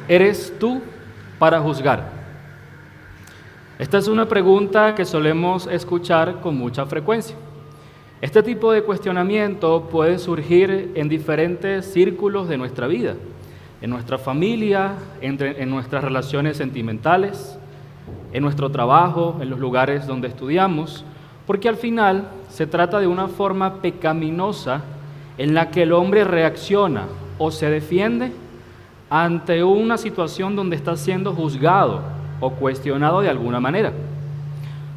eres tú para juzgar? Esta es una pregunta que solemos escuchar con mucha frecuencia. Este tipo de cuestionamiento puede surgir en diferentes círculos de nuestra vida, en nuestra familia, en nuestras relaciones sentimentales, en nuestro trabajo, en los lugares donde estudiamos, porque al final se trata de una forma pecaminosa en la que el hombre reacciona o se defiende ante una situación donde está siendo juzgado o cuestionado de alguna manera.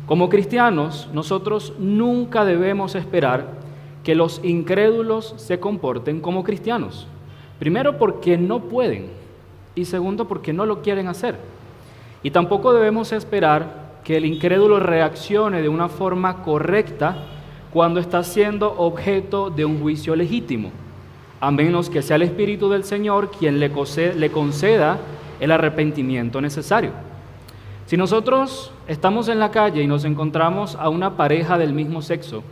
Como cristianos, nosotros nunca debemos esperar que los incrédulos se comporten como cristianos. Primero, porque no pueden, y segundo, porque no lo quieren hacer. Y tampoco debemos esperar que el incrédulo reaccione de una forma correcta cuando está siendo objeto de un juicio legítimo, a menos que sea el Espíritu del Señor quien le conceda el arrepentimiento necesario. Si nosotros estamos en la calle y nos encontramos a una pareja del mismo sexo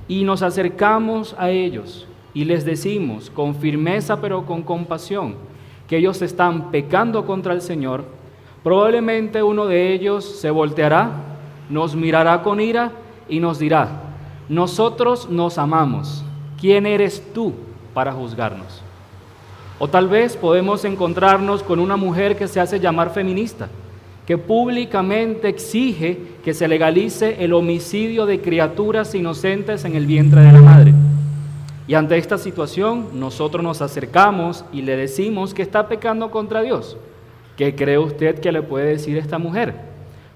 y nos acercamos a ellos y les decimos con firmeza pero con compasión que ellos están pecando contra el Señor, probablemente uno de ellos se volteará, nos mirará con ira y nos dirá: nosotros nos amamos, ¿quién eres tú para juzgarnos? O tal vez podemos encontrarnos con una mujer que se hace llamar feminista, que públicamente exige que se legalice el homicidio de criaturas inocentes en el vientre de la madre. Y ante esta situación, nosotros nos acercamos y le decimos que está pecando contra Dios. ¿Qué cree usted que le puede decir esta mujer?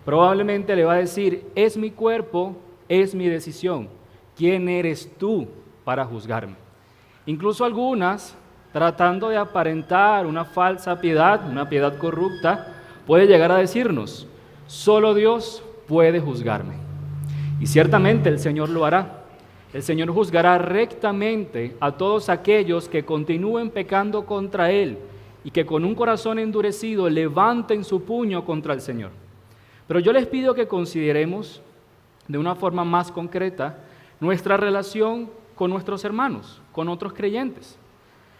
Probablemente le va a decir: es mi cuerpo, es mi decisión. ¿Quién eres tú para juzgarme? Incluso algunas, tratando de aparentar una falsa piedad, una piedad corrupta, puede llegar a decirnos: solo Dios puede juzgarme. Y ciertamente el Señor lo hará. El Señor juzgará rectamente a todos aquellos que continúen pecando contra Él y que con un corazón endurecido levanten su puño contra el Señor. Pero yo les pido que consideremos de una forma más concreta nuestra relación con nuestros hermanos, con otros creyentes.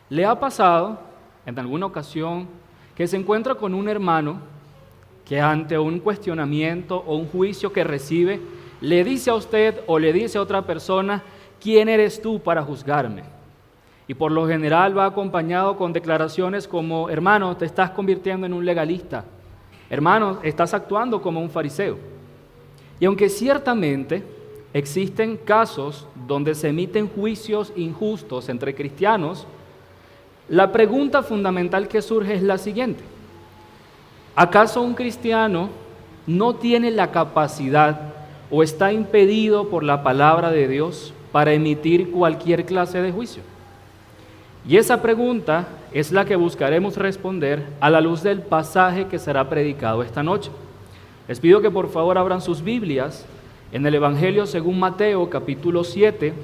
¿Le ha pasado en alguna ocasión que se encuentra con un hermano que ante un cuestionamiento o un juicio que recibe, le dice a usted o le dice a otra persona: ¿quién eres tú para juzgarme? Y por lo general va acompañado con declaraciones como: hermano, te estás convirtiendo en un legalista. Hermano, estás actuando como un fariseo. Y aunque ciertamente existen casos donde se emiten juicios injustos entre cristianos, la pregunta fundamental que surge es la siguiente: ¿acaso un cristiano no tiene la capacidad o está impedido por la palabra de Dios para emitir cualquier clase de juicio? Y esa pregunta es la que buscaremos responder a la luz del pasaje que será predicado esta noche. Les pido que por favor abran sus Biblias en el Evangelio según Mateo, capítulo 7,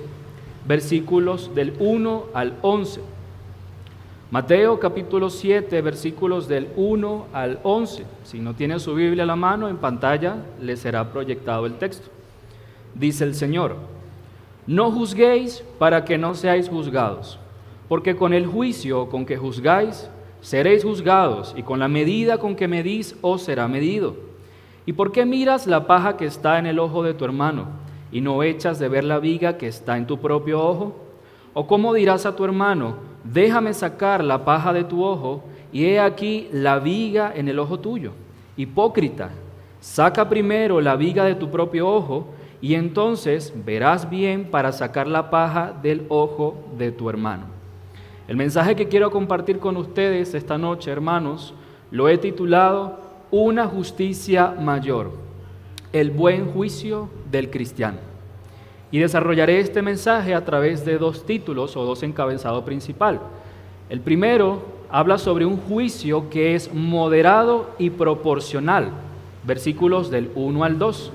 versículos del 1 al 11. Mateo, capítulo 7, versículos del 1 al 11. Si no tiene su Biblia a la mano, en pantalla le será proyectado el texto. Dice el Señor: no juzguéis para que no seáis juzgados, porque con el juicio con que juzgáis, seréis juzgados, y con la medida con que medís, os será medido. ¿Y por qué miras la paja que está en el ojo de tu hermano, y no echas de ver la viga que está en tu propio ojo? ¿O cómo dirás a tu hermano: déjame sacar la paja de tu ojo, y he aquí la viga en el ojo tuyo? Hipócrita, saca primero la viga de tu propio ojo, y entonces verás bien para sacar la paja del ojo de tu hermano. El mensaje que quiero compartir con ustedes esta noche, hermanos, lo he titulado: Una justicia mayor, el buen juicio del cristiano. Y desarrollaré este mensaje a través de dos títulos o dos encabezados principales. El primero habla sobre un juicio que es moderado y proporcional, versículos del 1 al 2.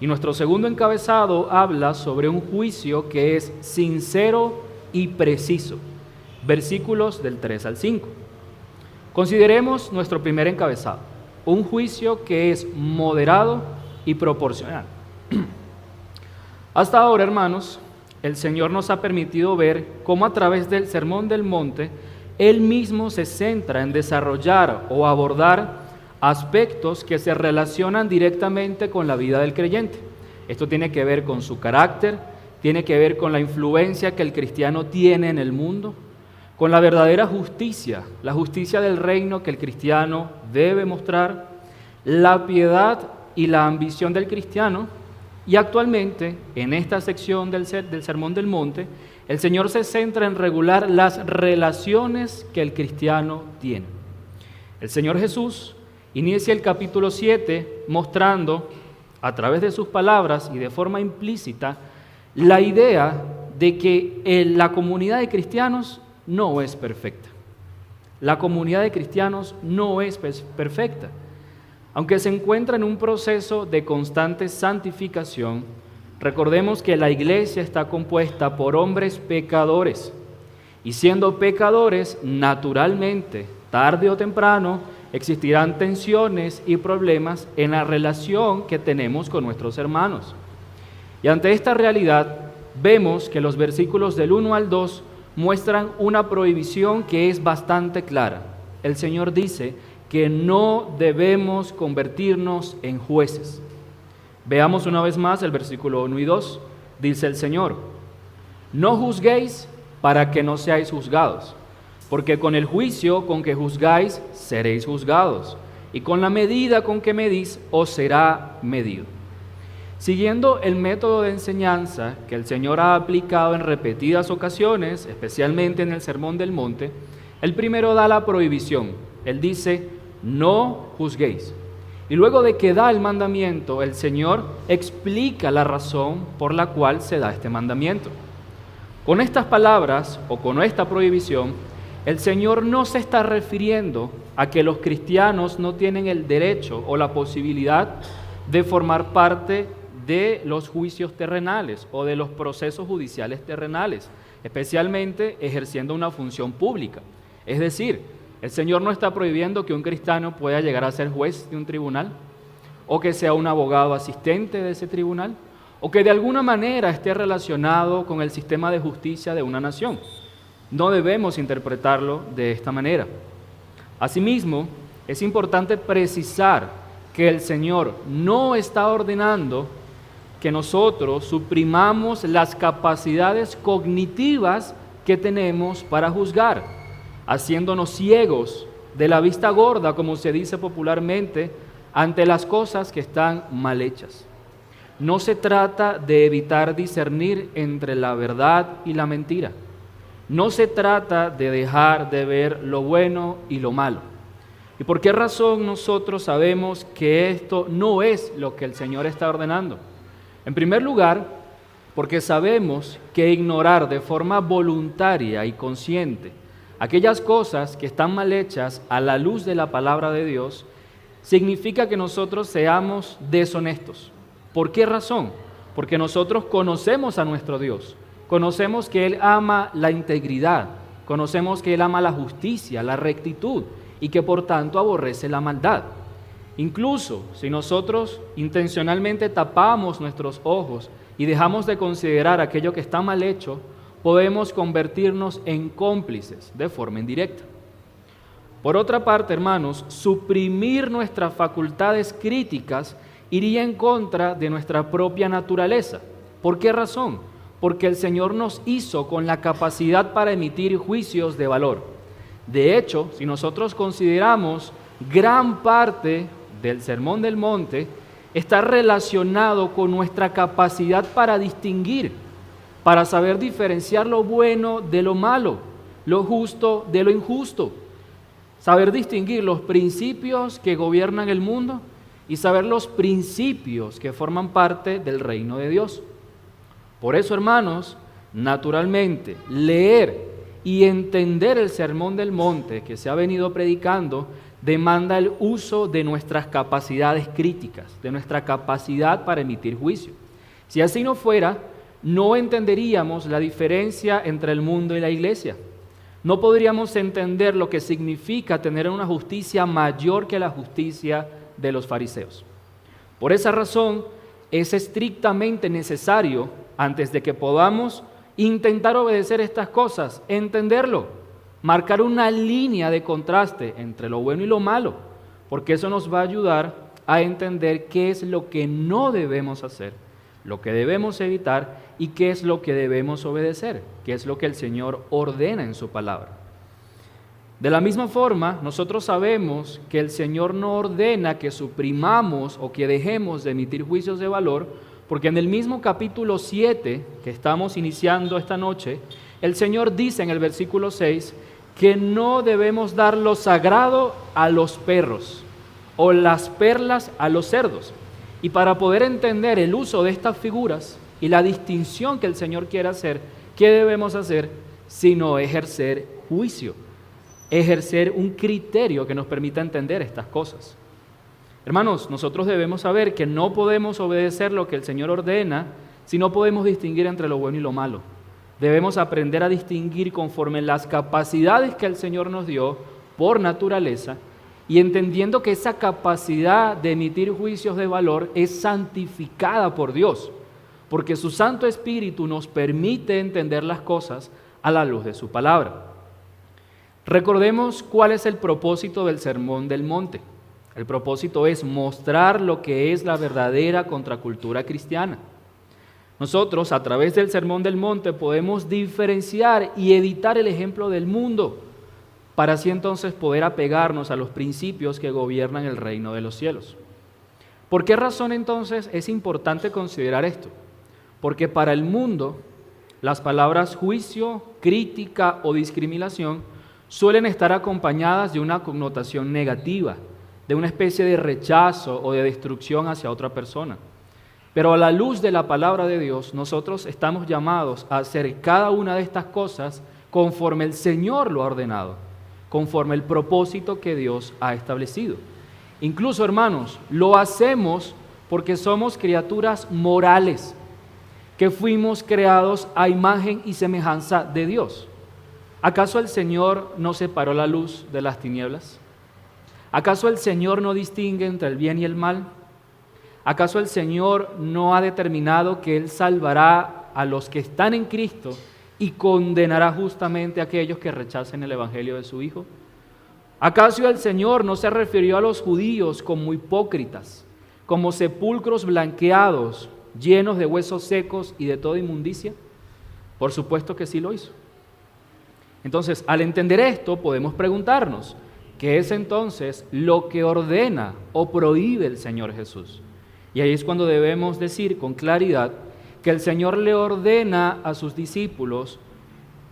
Y nuestro segundo encabezado habla sobre un juicio que es sincero y preciso, versículos del 3 al 5. Consideremos nuestro primer encabezado: un juicio que es moderado y proporcional. Hasta ahora, hermanos, el Señor nos ha permitido ver cómo a través del Sermón del Monte él mismo se centra en desarrollar o abordar aspectos que se relacionan directamente con la vida del creyente. Esto tiene que ver con su carácter, tiene que ver con la influencia que el cristiano tiene en el mundo, con la verdadera justicia, la justicia del reino que el cristiano debe mostrar, la piedad y la ambición del cristiano. Y actualmente, en esta sección del Sermón del Monte, el Señor se centra en regular las relaciones que el cristiano tiene. El Señor Jesús inicia el capítulo 7 mostrando, a través de sus palabras y de forma implícita, la idea de que la comunidad de cristianos no es perfecta. La comunidad de cristianos no es perfecta. Aunque se encuentra en un proceso de constante santificación, recordemos que la iglesia está compuesta por hombres pecadores. Y siendo pecadores, naturalmente, tarde o temprano, existirán tensiones y problemas en la relación que tenemos con nuestros hermanos. Y ante esta realidad, vemos que los versículos del 1 al 2 muestran una prohibición que es bastante clara. El Señor dice que no debemos convertirnos en jueces. Veamos una vez más el versículo 1 y 2. Dice el Señor: no juzguéis para que no seáis juzgados, porque con el juicio con que juzgáis seréis juzgados, y con la medida con que medís os será medido. Siguiendo el método de enseñanza que el Señor ha aplicado en repetidas ocasiones, especialmente en el Sermón del Monte, el primero da la prohibición. Él dice: no juzguéis. Y luego de que da el mandamiento, el Señor explica la razón por la cual se da este mandamiento. Con estas palabras o con esta prohibición, el Señor no se está refiriendo a que los cristianos no tienen el derecho o la posibilidad de formar parte de los juicios terrenales o de los procesos judiciales terrenales, especialmente ejerciendo una función pública. Es decir, el Señor no está prohibiendo que un cristiano pueda llegar a ser juez de un tribunal, o que sea un abogado asistente de ese tribunal, o que de alguna manera esté relacionado con el sistema de justicia de una nación. No debemos interpretarlo de esta manera. Asimismo, es importante precisar que el Señor no está ordenando que nosotros suprimamos las capacidades cognitivas que tenemos para juzgar, haciéndonos ciegos de la vista gorda, como se dice popularmente, ante las cosas que están mal hechas. No se trata de evitar discernir entre la verdad y la mentira. No se trata de dejar de ver lo bueno y lo malo. ¿Y por qué razón nosotros sabemos que esto no es lo que el Señor está ordenando? En primer lugar, porque sabemos que ignorar de forma voluntaria y consciente aquellas cosas que están mal hechas a la luz de la palabra de Dios significa que nosotros seamos deshonestos. ¿Por qué razón? Porque nosotros conocemos a nuestro Dios, conocemos que Él ama la integridad, conocemos que Él ama la justicia, la rectitud y que por tanto aborrece la maldad. Incluso si nosotros intencionalmente tapamos nuestros ojos y dejamos de considerar aquello que está mal hecho, podemos convertirnos en cómplices de forma indirecta. Por otra parte, hermanos, suprimir nuestras facultades críticas iría en contra de nuestra propia naturaleza. ¿Por qué razón? Porque el Señor nos hizo con la capacidad para emitir juicios de valor. De hecho, si nosotros consideramos, gran parte del Sermón del Monte está relacionado con nuestra capacidad para distinguir, para saber diferenciar lo bueno de lo malo, lo justo de lo injusto, saber distinguir los principios que gobiernan el mundo y saber los principios que forman parte del reino de Dios. Por eso, hermanos, naturalmente, leer y entender el Sermón del Monte que se ha venido predicando demanda el uso de nuestras capacidades críticas, de nuestra capacidad para emitir juicio. Si así no fuera, no entenderíamos la diferencia entre el mundo y la iglesia. No podríamos entender lo que significa tener una justicia mayor que la justicia de los fariseos. Por esa razón, es estrictamente necesario, antes de que podamos intentar obedecer estas cosas, entenderlo, marcar una línea de contraste entre lo bueno y lo malo, porque eso nos va a ayudar a entender qué es lo que no debemos hacer, lo que debemos evitar y qué es lo que debemos obedecer, qué es lo que el Señor ordena en su palabra. De la misma forma, nosotros sabemos que el Señor no ordena que suprimamos o que dejemos de emitir juicios de valor, porque en el mismo capítulo 7 que estamos iniciando esta noche, el Señor dice en el versículo 6 que no debemos dar lo sagrado a los perros o las perlas a los cerdos. Y para poder entender el uso de estas figuras y la distinción que el Señor quiere hacer, ¿qué debemos hacer? Sino ejercer juicio, ejercer un criterio que nos permita entender estas cosas. Hermanos, nosotros debemos saber que no podemos obedecer lo que el Señor ordena si no podemos distinguir entre lo bueno y lo malo. Debemos aprender a distinguir conforme las capacidades que el Señor nos dio por naturaleza y entendiendo que esa capacidad de emitir juicios de valor es santificada por Dios, porque su Santo Espíritu nos permite entender las cosas a la luz de su palabra. Recordemos cuál es el propósito del Sermón del Monte. El propósito es mostrar lo que es la verdadera contracultura cristiana. Nosotros, a través del Sermón del Monte, podemos diferenciar y evitar el ejemplo del mundo, para así entonces poder apegarnos a los principios que gobiernan el reino de los cielos. ¿Por qué razón entonces es importante considerar esto? Porque para el mundo, las palabras juicio, crítica o discriminación suelen estar acompañadas de una connotación negativa, de una especie de rechazo o de destrucción hacia otra persona. Pero a la luz de la palabra de Dios, nosotros estamos llamados a hacer cada una de estas cosas conforme el Señor lo ha ordenado, conforme el propósito que Dios ha establecido. Incluso, hermanos, lo hacemos porque somos criaturas morales, que fuimos creados a imagen y semejanza de Dios. ¿Acaso el Señor no separó la luz de las tinieblas? ¿Acaso el Señor no distingue entre el bien y el mal? ¿Acaso el Señor no ha determinado que Él salvará a los que están en Cristo y condenará justamente a aquellos que rechacen el Evangelio de su Hijo? ¿Acaso el Señor no se refirió a los judíos como hipócritas, como sepulcros blanqueados, llenos de huesos secos y de toda inmundicia? Por supuesto que sí lo hizo. Entonces, al entender esto, podemos preguntarnos, ¿qué es entonces lo que ordena o prohíbe el Señor Jesús? Y ahí es cuando debemos decir con claridad que el Señor le ordena a sus discípulos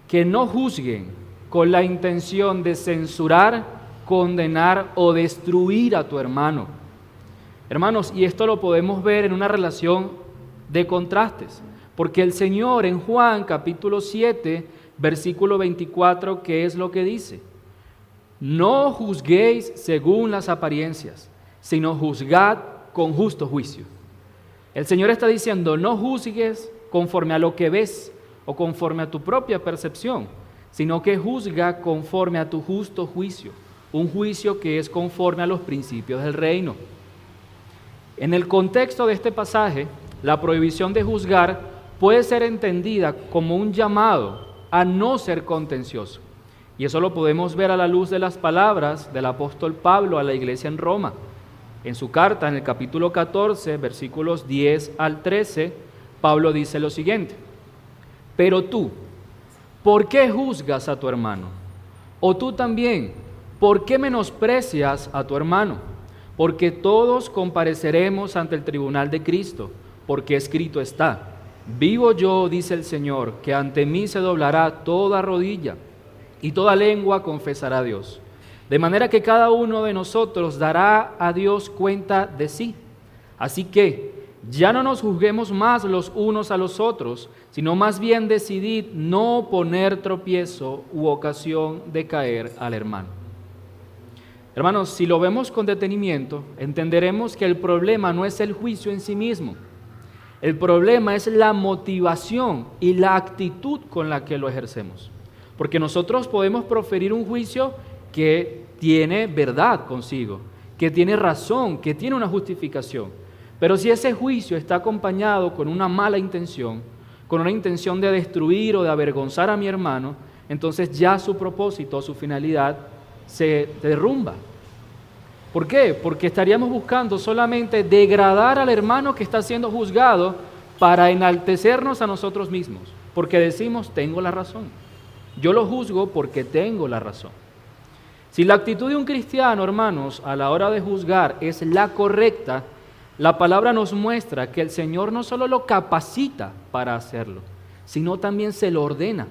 que no juzguen con la intención de censurar, condenar o destruir a tu hermano. Hermanos, y esto lo podemos ver en una relación de contrastes, porque el Señor en Juan capítulo 7, versículo 24, ¿qué es lo que dice? No juzguéis según las apariencias, sino juzgad con justo juicio. El Señor está diciendo, no juzgues conforme a lo que ves o conforme a tu propia percepción, sino que juzga conforme a tu justo juicio, un juicio que es conforme a los principios del reino. En el contexto de este pasaje, la prohibición de juzgar puede ser entendida como un llamado a no ser contencioso. Y eso lo podemos ver a la luz de las palabras del apóstol Pablo a la iglesia en Roma. En su carta, en el capítulo 14, versículos 10 al 13, Pablo dice lo siguiente: pero tú, ¿por qué juzgas a tu hermano? O tú también, ¿por qué menosprecias a tu hermano? Porque todos compareceremos ante el tribunal de Cristo, porque escrito está: vivo yo, dice el Señor, que ante mí se doblará toda rodilla y toda lengua confesará a Dios. De manera que cada uno de nosotros dará a Dios cuenta de sí. Así que ya no nos juzguemos más los unos a los otros, sino más bien decidid no poner tropiezo u ocasión de caer al hermano. Hermanos, si lo vemos con detenimiento, entenderemos que el problema no es el juicio en sí mismo. El problema es la motivación y la actitud con la que lo ejercemos. Porque nosotros podemos proferir un juicio que tiene verdad consigo, que tiene razón, que tiene una justificación. Pero si ese juicio está acompañado con una mala intención, con una intención de destruir o de avergonzar a mi hermano, entonces ya su propósito, su finalidad se derrumba. ¿Por qué? Porque estaríamos buscando solamente degradar al hermano que está siendo juzgado para enaltecernos a nosotros mismos, porque decimos, tengo la razón. Yo lo juzgo porque tengo la razón. Si la actitud de un cristiano, hermanos, a la hora de juzgar es la correcta, la palabra nos muestra que el Señor no solo lo capacita para hacerlo, sino también se lo ordena.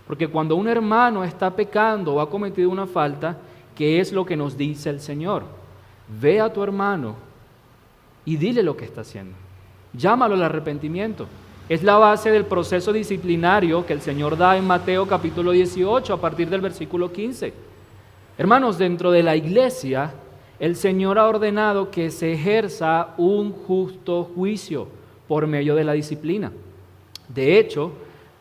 Porque cuando un hermano está pecando o ha cometido una falta, ¿qué es lo que nos dice el Señor? Ve a tu hermano y dile lo que está haciendo. Llámalo al arrepentimiento. Es la base del proceso disciplinario que el Señor da en Mateo capítulo 18 a partir del versículo 15. Hermanos, dentro de la iglesia, el Señor ha ordenado que se ejerza un justo juicio por medio de la disciplina. De hecho,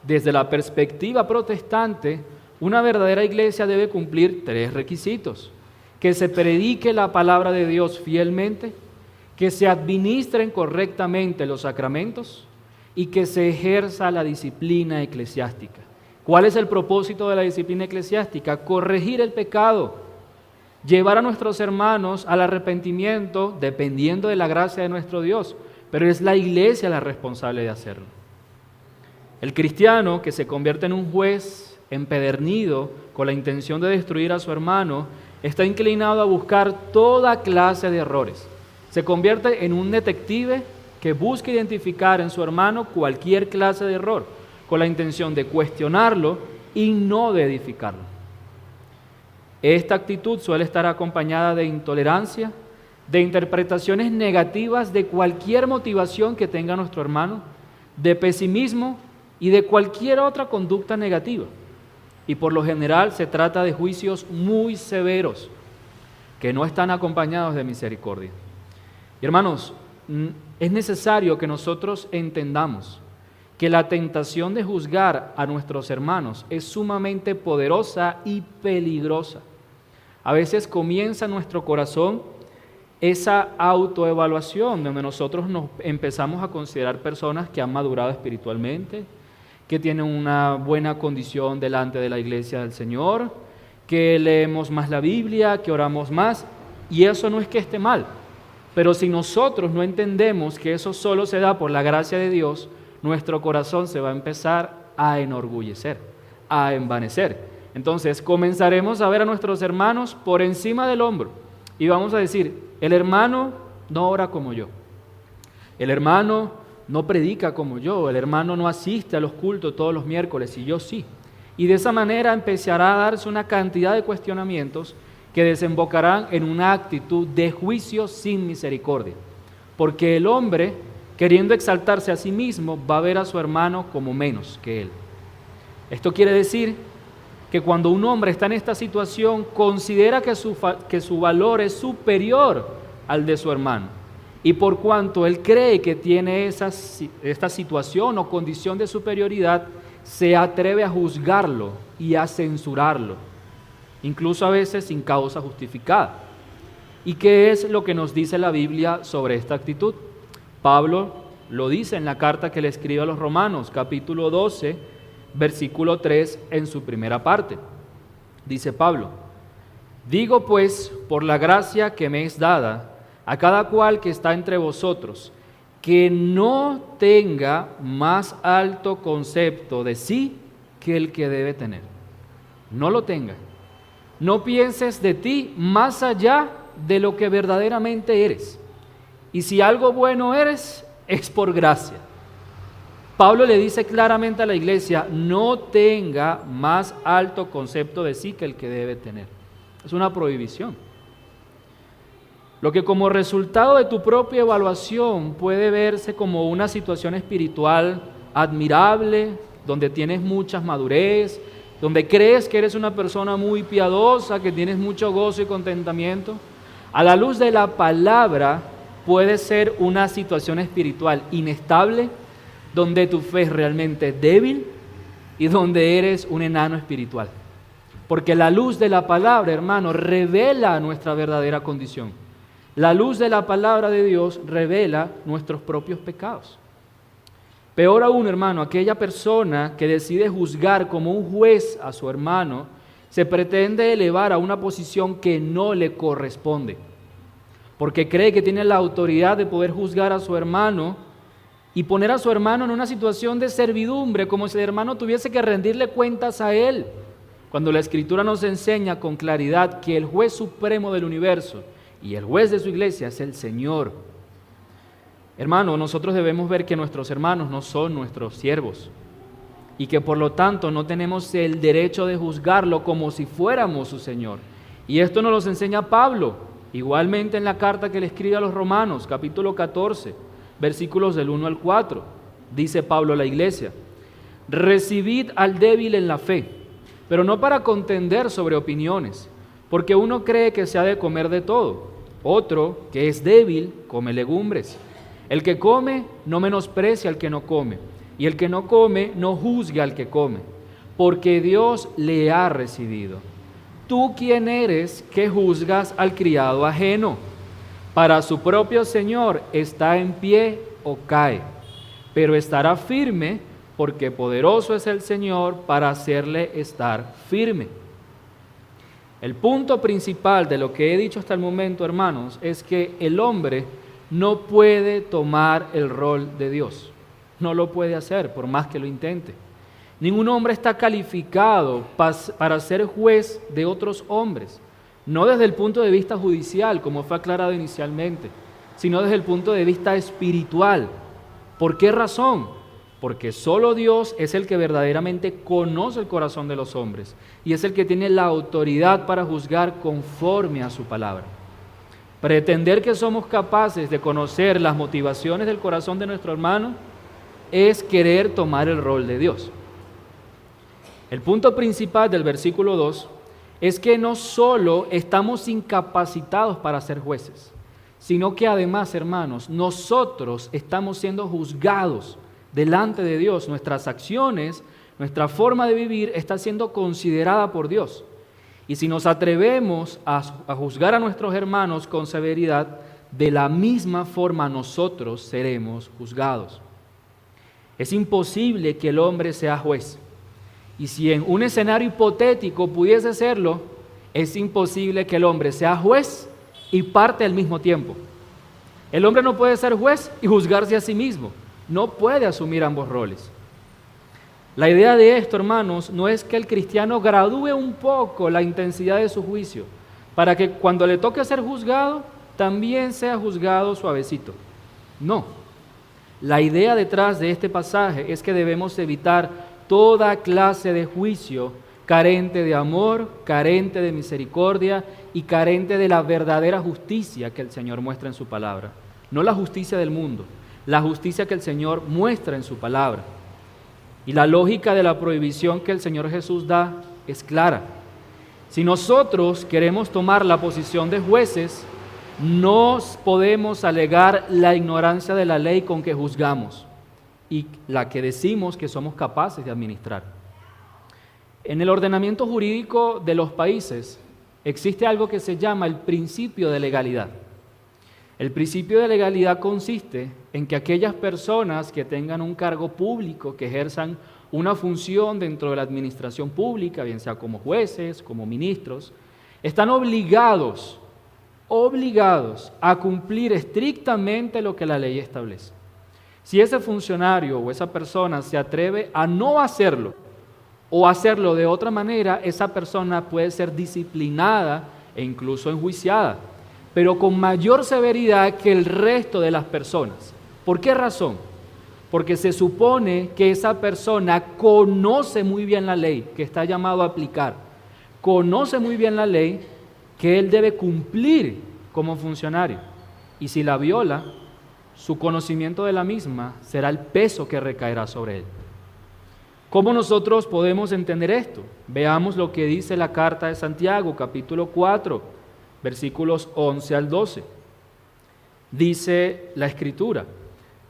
desde la perspectiva protestante, una verdadera iglesia debe cumplir 3 requisitos: que se predique la palabra de Dios fielmente, que se administren correctamente los sacramentos y que se ejerza la disciplina eclesiástica. ¿Cuál es el propósito de la disciplina eclesiástica? Corregir el pecado, llevar a nuestros hermanos al arrepentimiento dependiendo de la gracia de nuestro Dios, pero es la iglesia la responsable de hacerlo. El cristiano que se convierte en un juez empedernido con la intención de destruir a su hermano está inclinado a buscar toda clase de errores. Se convierte en un detective que busca identificar en su hermano cualquier clase de error, con la intención de cuestionarlo y no de edificarlo. Esta actitud suele estar acompañada de intolerancia, de interpretaciones negativas de cualquier motivación que tenga nuestro hermano, de pesimismo y de cualquier otra conducta negativa. Y por lo general se trata de juicios muy severos que no están acompañados de misericordia. Y hermanos, es necesario que nosotros entendamos que la tentación de juzgar a nuestros hermanos es sumamente poderosa y peligrosa. A veces comienza en nuestro corazón esa autoevaluación donde nosotros nos empezamos a considerar personas que han madurado espiritualmente, que tienen una buena condición delante de la iglesia del Señor, que leemos más la Biblia, que oramos más, y eso no es que esté mal. Pero si nosotros no entendemos que eso solo se da por la gracia de Dios, nuestro corazón se va a empezar a enorgullecer, a envanecer. Entonces comenzaremos a ver a nuestros hermanos por encima del hombro y vamos a decir, el hermano no ora como yo, el hermano no predica como yo, el hermano no asiste a los cultos todos los miércoles y yo sí. Y de esa manera empezará a darse una cantidad de cuestionamientos que desembocarán en una actitud de juicio sin misericordia. Porque el hombre, queriendo exaltarse a sí mismo, va a ver a su hermano como menos que él. Esto quiere decir que cuando un hombre está en esta situación, considera que su valor es superior al de su hermano. Y por cuanto él cree que tiene esta situación o condición de superioridad, se atreve a juzgarlo y a censurarlo, incluso a veces sin causa justificada. ¿Y qué es lo que nos dice la Biblia sobre esta actitud? Pablo lo dice en la carta que le escribe a los Romanos, capítulo 12, versículo 3, en su primera parte. Dice Pablo, digo pues, por la gracia que me es dada, a cada cual que está entre vosotros, que no tenga más alto concepto de sí que el que debe tener. No lo tenga. No pienses de ti más allá de lo que verdaderamente eres. Y si algo bueno eres, es por gracia. Pablo le dice claramente a la iglesia, no tenga más alto concepto de sí que el que debe tener. Es una prohibición. Lo que como resultado de tu propia evaluación puede verse como una situación espiritual admirable, donde tienes mucha madurez, donde crees que eres una persona muy piadosa, que tienes mucho gozo y contentamiento, a la luz de la palabra puede ser una situación espiritual inestable, donde tu fe es realmente débil y donde eres un enano espiritual. Porque la luz de la palabra, hermano, revela nuestra verdadera condición. La luz de la palabra de Dios revela nuestros propios pecados. Peor aún, hermano, aquella persona que decide juzgar como un juez a su hermano, se pretende elevar a una posición que no le corresponde, porque cree que tiene la autoridad de poder juzgar a su hermano y poner a su hermano en una situación de servidumbre, como si el hermano tuviese que rendirle cuentas a él, cuando la Escritura nos enseña con claridad que el juez supremo del universo y el juez de su iglesia es el Señor. Hermano, nosotros debemos ver que nuestros hermanos no son nuestros siervos y que por lo tanto no tenemos el derecho de juzgarlo como si fuéramos su Señor. Y esto nos lo enseña Pablo, igualmente en la carta que le escribe a los Romanos, capítulo 14, versículos del 1 al 4. Dice Pablo a la iglesia: recibid al débil en la fe, pero no para contender sobre opiniones, porque uno cree que se ha de comer de todo, otro, que es débil, come legumbres. El que come no menosprecia al que no come, y el que no come no juzgue al que come, porque Dios le ha recibido. ¿Tú quién eres que juzgas al criado ajeno? Para su propio Señor está en pie o cae, pero estará firme, porque poderoso es el Señor para hacerle estar firme. El punto principal de lo que he dicho hasta el momento, hermanos, es que el hombre no puede tomar el rol de Dios. No lo puede hacer, por más que lo intente. Ningún hombre está calificado para ser juez de otros hombres, no desde el punto de vista judicial, como fue aclarado inicialmente, sino desde el punto de vista espiritual. ¿Por qué razón? Porque solo Dios es el que verdaderamente conoce el corazón de los hombres y es el que tiene la autoridad para juzgar conforme a su palabra. Pretender que somos capaces de conocer las motivaciones del corazón de nuestro hermano es querer tomar el rol de Dios. El punto principal del versículo 2 es que no solo estamos incapacitados para ser jueces, sino que además, hermanos, nosotros estamos siendo juzgados delante de Dios. Nuestras acciones, nuestra forma de vivir está siendo considerada por Dios. Y si nos atrevemos a juzgar a nuestros hermanos con severidad, de la misma forma nosotros seremos juzgados. Es imposible que el hombre sea juez. Y si en un escenario hipotético pudiese serlo, es imposible que el hombre sea juez y parte al mismo tiempo. El hombre no puede ser juez y juzgarse a sí mismo. No puede asumir ambos roles. La idea de esto, hermanos, no es que el cristiano gradúe un poco la intensidad de su juicio, para que cuando le toque ser juzgado, también sea juzgado suavecito. No. La idea detrás de este pasaje es que debemos evitar toda clase de juicio carente de amor, carente de misericordia y carente de la verdadera justicia que el Señor muestra en su palabra. No la justicia del mundo, la justicia que el Señor muestra en su palabra. Y la lógica de la prohibición que el Señor Jesús da es clara. Si nosotros queremos tomar la posición de jueces, no podemos alegar la ignorancia de la ley con que juzgamos y la que decimos que somos capaces de administrar. En el ordenamiento jurídico de los países existe algo que se llama el principio de legalidad. El principio de legalidad consiste en que aquellas personas que tengan un cargo público, que ejerzan una función dentro de la administración pública, bien sea como jueces, como ministros, están obligados a cumplir estrictamente lo que la ley establece. Si ese funcionario o esa persona se atreve a no hacerlo o hacerlo de otra manera, esa persona puede ser disciplinada e incluso enjuiciada, pero con mayor severidad que el resto de las personas. ¿Por qué razón? Porque se supone que esa persona conoce muy bien la ley que está llamado a aplicar, conoce muy bien la ley que él debe cumplir como funcionario, y si la viola, su conocimiento de la misma será el peso que recaerá sobre él. ¿Cómo nosotros podemos entender esto? Veamos lo que dice la carta de Santiago, capítulo 4, versículos 11 al 12. Dice la Escritura: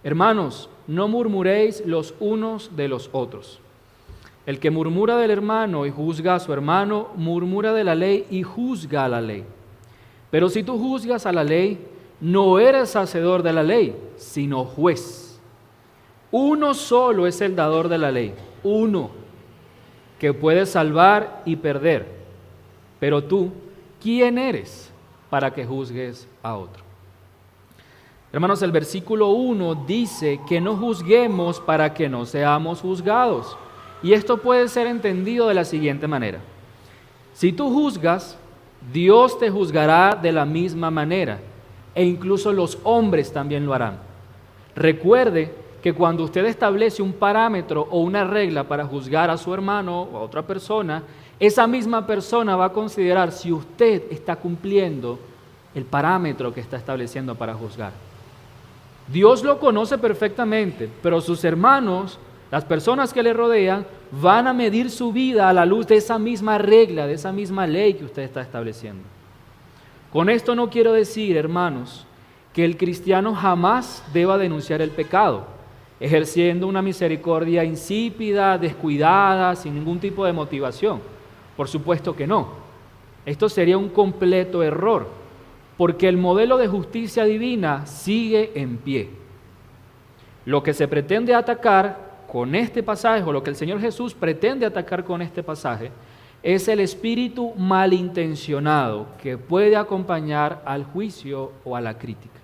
hermanos, no murmuréis los unos de los otros. El que murmura del hermano y juzga a su hermano, murmura de la ley y juzga a la ley. Pero si tú juzgas a la ley, no eres hacedor de la ley, sino juez. Uno solo es el dador de la ley, uno, que puede salvar y perder. Pero tú, ¿quién eres para que juzgues a otro? Hermanos, el versículo 1 dice que no juzguemos para que no seamos juzgados. Y esto puede ser entendido de la siguiente manera. Si tú juzgas, Dios te juzgará de la misma manera, e incluso los hombres también lo harán. Recuerde que cuando usted establece un parámetro o una regla para juzgar a su hermano o a otra persona, esa misma persona va a considerar si usted está cumpliendo el parámetro que está estableciendo para juzgar. Dios lo conoce perfectamente, pero sus hermanos, las personas que le rodean, van a medir su vida a la luz de esa misma regla, de esa misma ley que usted está estableciendo. Con esto no quiero decir, hermanos, que el cristiano jamás deba denunciar el pecado, ejerciendo una misericordia insípida, descuidada, sin ningún tipo de motivación. Por supuesto que no. Esto sería un completo error, porque el modelo de justicia divina sigue en pie. Lo que se pretende atacar con este pasaje, o lo que el Señor Jesús pretende atacar con este pasaje, es el espíritu malintencionado que puede acompañar al juicio o a la crítica.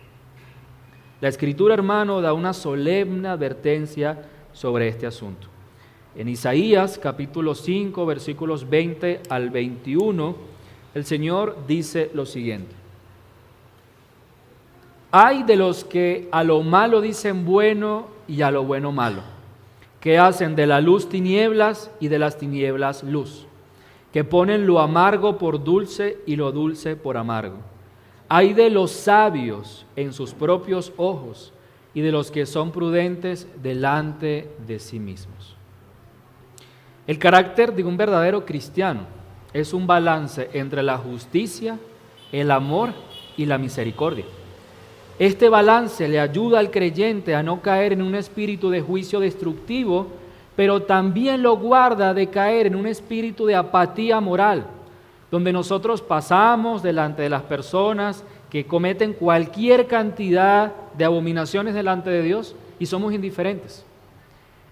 La Escritura, hermano, da una solemne advertencia sobre este asunto. En Isaías capítulo 5, versículos 20 al 21, el Señor dice lo siguiente: Ay de los que a lo malo dicen bueno y a lo bueno malo, que hacen de la luz tinieblas y de las tinieblas luz, que ponen lo amargo por dulce y lo dulce por amargo. Ay de los sabios en sus propios ojos y de los que son prudentes delante de sí mismos. El carácter de un verdadero cristiano es un balance entre la justicia, el amor y la misericordia. Este balance le ayuda al creyente a no caer en un espíritu de juicio destructivo, pero también lo guarda de caer en un espíritu de apatía moral, donde nosotros pasamos delante de las personas que cometen cualquier cantidad de abominaciones delante de Dios y somos indiferentes.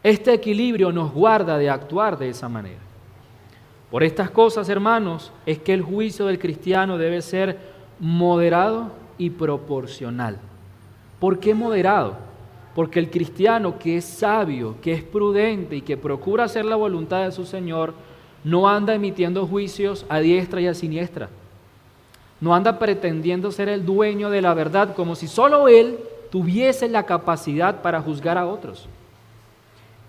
Este equilibrio nos guarda de actuar de esa manera. Por estas cosas, hermanos, es que el juicio del cristiano debe ser moderado y proporcional. ¿Por qué moderado? Porque el cristiano que es sabio, que es prudente y que procura hacer la voluntad de su Señor, no anda emitiendo juicios a diestra y a siniestra. No anda pretendiendo ser el dueño de la verdad como si solo él tuviese la capacidad para juzgar a otros.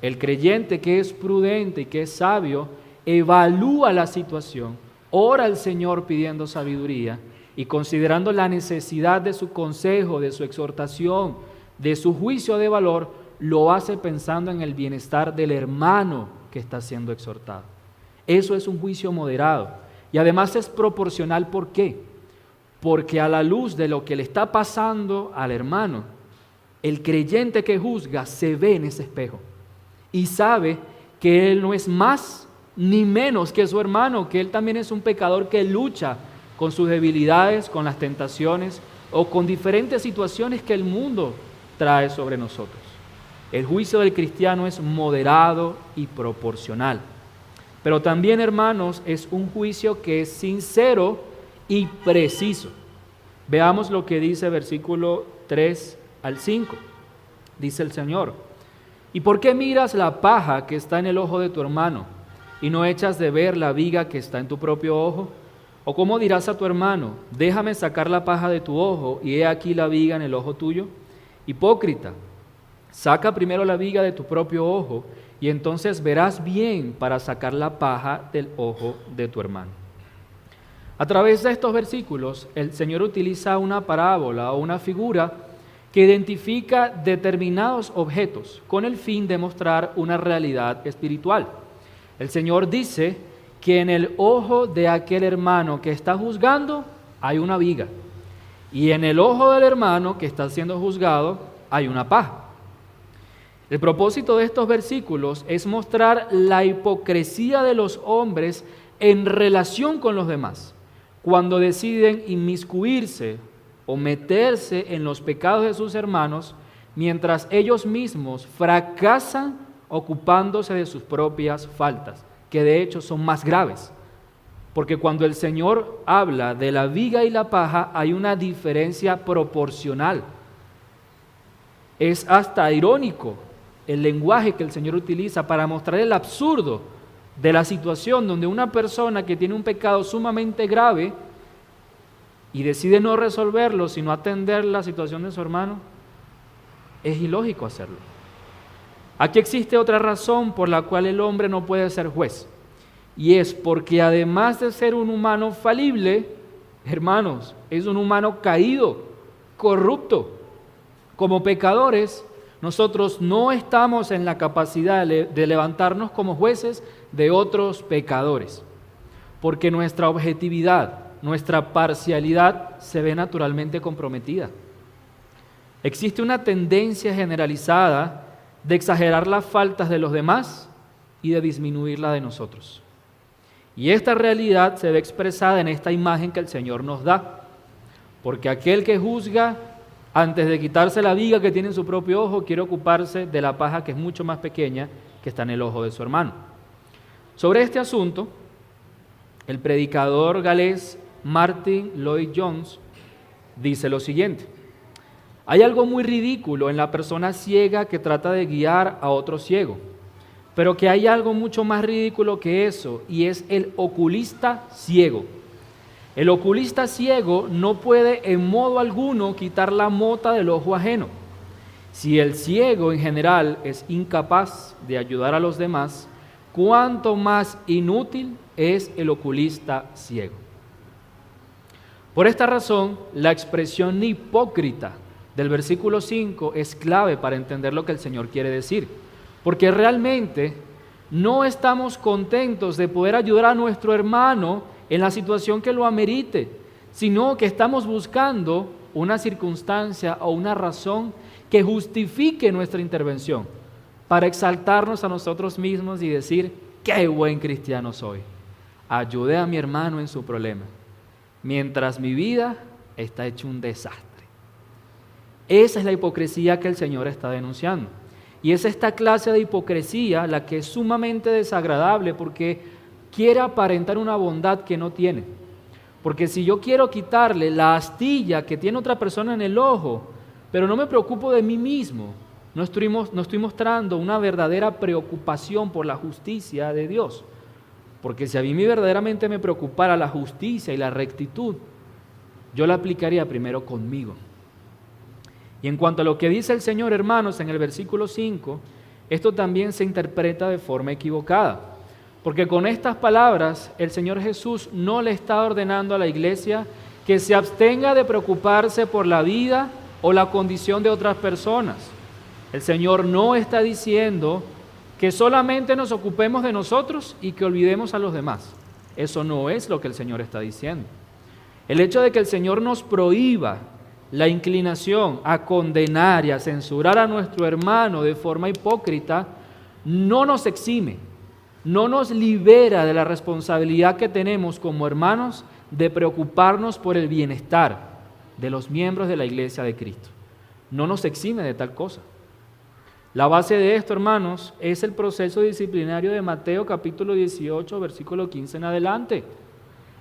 El creyente que es prudente y que es sabio evalúa la situación, ora al Señor pidiendo sabiduría y considerando la necesidad de su consejo, de su exhortación, de su juicio de valor, lo hace pensando en el bienestar del hermano que está siendo exhortado. Eso es un juicio moderado y además es proporcional. ¿Por qué? Porque a la luz de lo que le está pasando al hermano, el creyente que juzga se ve en ese espejo y sabe que él no es más ni menos que su hermano, que él también es un pecador que lucha con sus debilidades, con las tentaciones o con diferentes situaciones que el mundo trae sobre nosotros. El juicio del cristiano es moderado y proporcional. Pero también, hermanos, es un juicio que es sincero y preciso. Veamos lo que dice versículo 3 al 5. Dice el Señor: ¿Y por qué miras la paja que está en el ojo de tu hermano y no echas de ver la viga que está en tu propio ojo? ¿O cómo dirás a tu hermano: déjame sacar la paja de tu ojo y he aquí la viga en el ojo tuyo? Hipócrita, saca primero la viga de tu propio ojo y entonces verás bien para sacar la paja del ojo de tu hermano. A través de estos versículos, el Señor utiliza una parábola o una figura que identifica determinados objetos con el fin de mostrar una realidad espiritual. El Señor dice que en el ojo de aquel hermano que está juzgando hay una viga y en el ojo del hermano que está siendo juzgado hay una paja. El propósito de estos versículos es mostrar la hipocresía de los hombres en relación con los demás, cuando deciden inmiscuirse o meterse en los pecados de sus hermanos, mientras ellos mismos fracasan ocupándose de sus propias faltas, que de hecho son más graves. Porque cuando el Señor habla de la viga y la paja, hay una diferencia proporcional. Es hasta irónico el lenguaje que el Señor utiliza para mostrar el absurdo de la situación donde una persona que tiene un pecado sumamente grave y decide no resolverlo, sino atender la situación de su hermano, es ilógico hacerlo. Aquí existe otra razón por la cual el hombre no puede ser juez, y es porque además de ser un humano falible, hermanos, es un humano caído, corrupto. Como pecadores, nosotros no estamos en la capacidad de levantarnos como jueces de otros pecadores, porque nuestra objetividad, nuestra parcialidad se ve naturalmente comprometida. Existe una tendencia generalizada de exagerar las faltas de los demás y de disminuir la de nosotros. Y esta realidad se ve expresada en esta imagen que el Señor nos da, porque aquel que juzga, antes de quitarse la viga que tiene en su propio ojo, quiere ocuparse de la paja que es mucho más pequeña que está en el ojo de su hermano. Sobre este asunto, el predicador galés Martyn Lloyd-Jones dice lo siguiente: hay algo muy ridículo en la persona ciega que trata de guiar a otro ciego, pero que hay algo mucho más ridículo que eso, y es el oculista ciego. El oculista ciego no puede en modo alguno quitar la mota del ojo ajeno. Si el ciego en general es incapaz de ayudar a los demás, ¿cuánto más inútil es el oculista ciego? Por esta razón, la expresión hipócrita del versículo 5 es clave para entender lo que el Señor quiere decir, porque realmente no estamos contentos de poder ayudar a nuestro hermano en la situación que lo amerite, sino que estamos buscando una circunstancia o una razón que justifique nuestra intervención para exaltarnos a nosotros mismos y decir: ¡qué buen cristiano soy! Ayudé a mi hermano en su problema, mientras mi vida está hecha un desastre. Esa es la hipocresía que el Señor está denunciando. Y es esta clase de hipocresía la que es sumamente desagradable, porque quiere aparentar una bondad que no tiene. Porque si yo quiero quitarle la astilla que tiene otra persona en el ojo, pero no me preocupo de mí mismo, no estoy mostrando una verdadera preocupación por la justicia de Dios. Porque si a mí verdaderamente me preocupara la justicia y la rectitud, yo la aplicaría primero conmigo. Y en cuanto a lo que dice el Señor, hermanos, en el versículo 5, esto también se interpreta de forma equivocada. Porque con estas palabras el Señor Jesús no le está ordenando a la iglesia que se abstenga de preocuparse por la vida o la condición de otras personas. El Señor no está diciendo que solamente nos ocupemos de nosotros y que olvidemos a los demás. Eso no es lo que el Señor está diciendo. El hecho de que el Señor nos prohíba la inclinación a condenar y a censurar a nuestro hermano de forma hipócrita no nos exime, no nos libera de la responsabilidad que tenemos como hermanos de preocuparnos por el bienestar de los miembros de la iglesia de Cristo. No nos exime de tal cosa. La base de esto, hermanos, es el proceso disciplinario de Mateo capítulo 18, versículo 15 en adelante.